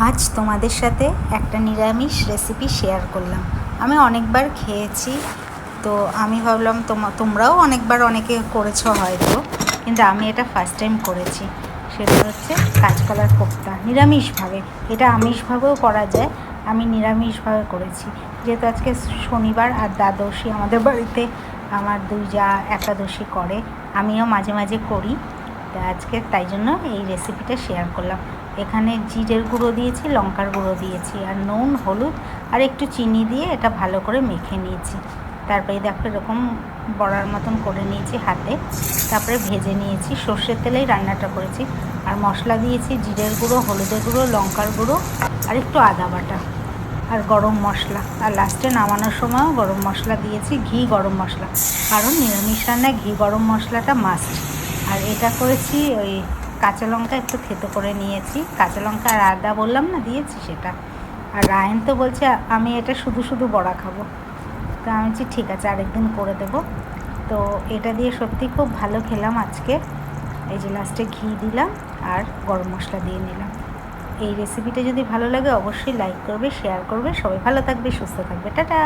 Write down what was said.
আজ তোমাদের সাথে একটা নিরামিষ রেসিপি শেয়ার করলাম। আমি অনেকবার খেয়েছি, তো আমি ভাবলাম তোমরাও অনেকবার অনেকে করেছো হয়তো, কিন্তু আমি এটা ফার্স্ট টাইম করেছি। সেটা হচ্ছে কাঁচকলার কোপ্তা, নিরামিষভাবে। এটা আমিষভাবেও করা যায়, আমি নিরামিষভাবে করেছি। যেহেতু আজকে শনিবার আর দ্বাদশী আমাদের বাড়িতে, আমার দুই যা একাদশী করে, আমিও মাঝে মাঝে করি। তা আজকে তাই জন্য এই রেসিপিটা শেয়ার করলাম। এখানে জিরের গুঁড়ো দিয়েছি, লঙ্কার গুঁড়ো দিয়েছি, আর নুন, হলুদ আর একটু চিনি দিয়ে এটা ভালো করে মেখে নিয়েছি। তারপরে দেখো এরকম বড়ার মতন করে নিয়েছি হাতে, তারপরে ভেজে নিয়েছি। সর্ষের তেলেই রান্নাটা করেছি। আর মশলা দিয়েছি জিরের গুঁড়ো, হলুদের গুঁড়ো, লঙ্কার গুঁড়ো আর একটু আদা বাটা আর গরম মশলা। আর লাস্টে নামানোর সময়ও গরম মশলা দিয়েছি, ঘি গরম মশলা, কারণ নিরামিষ রান্নায় ঘি গরম মশলাটা মাস্ট। আর এটা করেছি ওই কাঁচা লঙ্কা একটু থেতো করে নিয়েছি, কাঁচা লঙ্কা আর আদা বললাম না, দিয়েছি সেটা। আর রায়ন তো বলছে আমি এটা শুধু শুধু বড়া খাবো, তো আমি বলছি ঠিক আছে আরেকদিন করে দেবো। তো এটা দিয়ে সত্যি খুব ভালো খেলাম আজকে। এই যে লাস্টে ঘি দিলাম আর গরম মশলা দিয়ে নিলাম। এই রেসিপিটা যদি ভালো লাগে অবশ্যই লাইক করবে, শেয়ার করবে। সবাই ভালো থাকবে, সুস্থ থাকবে। টাটা।